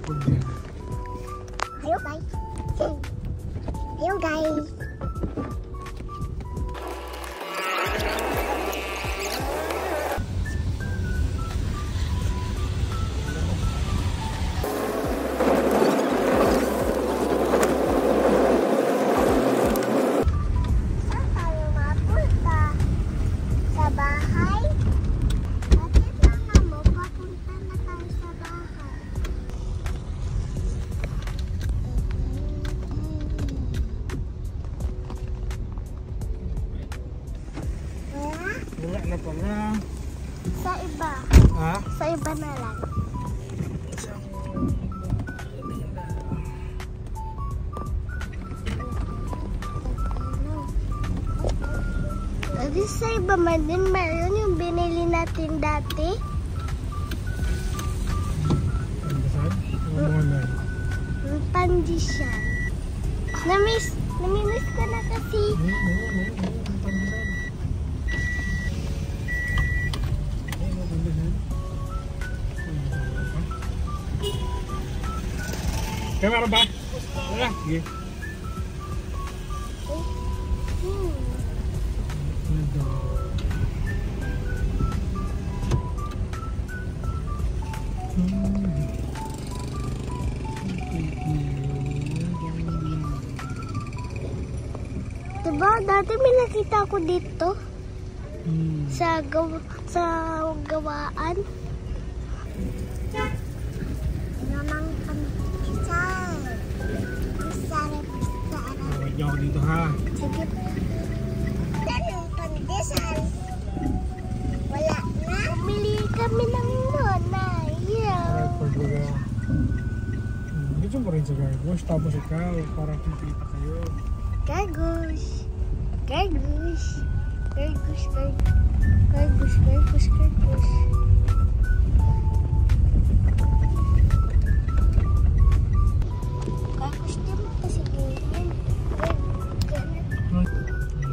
Ayo guys. Ayo guys. Wala na pala. Sa iba. Ha? Sa iba na lang. Kasi sa iba man din meron yung binili natin dati. Pandesal? Ano na? Yung pandesal. Namimiss ko na kasi. Kaya meron ba? Wala. Sige. Diba, dati may nakita ko dito sa gawaan. Namang pandesal. Masarap sa arap. Huwag niyo ako dito ha. Sige. Tanong pandesal. Wala na. Bumili kami ng nona. Yeah. Dito mo rin sa Gargosh. Tapos ikaw, para kumplita kayo. Gargosh. Gargosh. Gargosh, gargosh. Gargosh, gargosh, gargosh. Gargosh din mo kasi ganyan.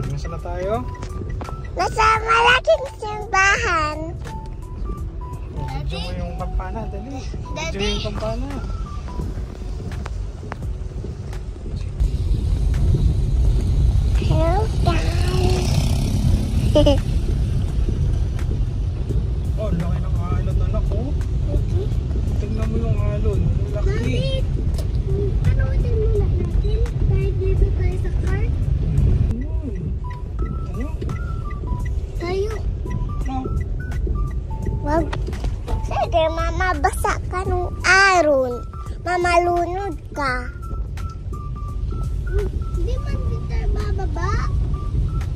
Nasaan na tayo? Nasa malaking simbahan. Video mo yung kampana, dali. Video Daddy. yung kampana. Hello guys. Oh, laki ng alon anak oh. Tingnan mo yung alon. Ang laki. Panoodin muna natin. Kahit dito tayo sa car. Tayo? Tayo. No. Wag. Sige, mama, basa ka nung aron. Mamalunod ka. Hindi man dito bababa.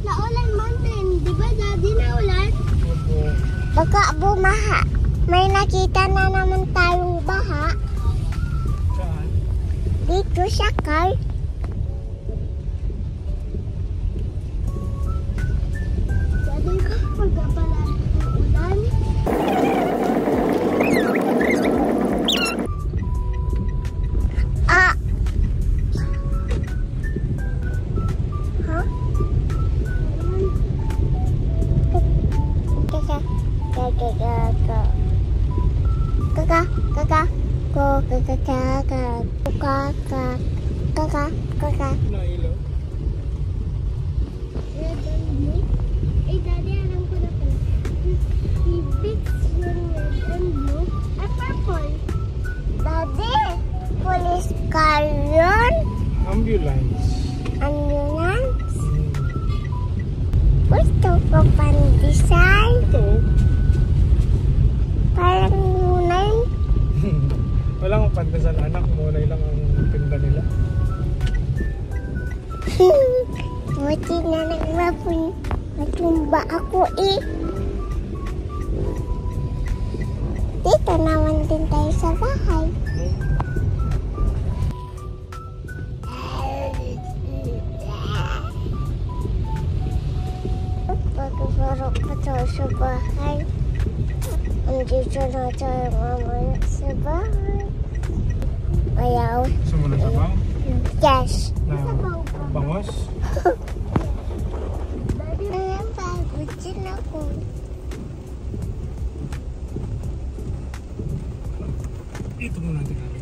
Naulan man din. Di ba, daddy, naulan? Opo. Baka bumaha. May nakita na naman tayong baha. Saan? Dito sa car. Daddy, pagkapalan ng ulan. Ah! Ha? Kaka. Kaka. Kaka. Ko. Kaka. Kaka. Kaka. Kaka. Kaka. Nailaw. Red and blue? Eh, daddy, alam ko na pala. Ibig yung red and blue at purple. Daddy, police car yun? Ambulance. Ambulance? Gusto ko pandesal. Ito. Parang munay. Wala kang pandesal anak. Munay lang ang tinda nila. Buti na matumba ako eh. Dito naman din tayo sa bahay. Pag-barok pa tayo sa bahay. Andito na tayo mamaya sa bahay. Ayaw. Gusto mo na sabaw? Yes. Na bangos? Daddy, pagod din ako. Ito muna natin.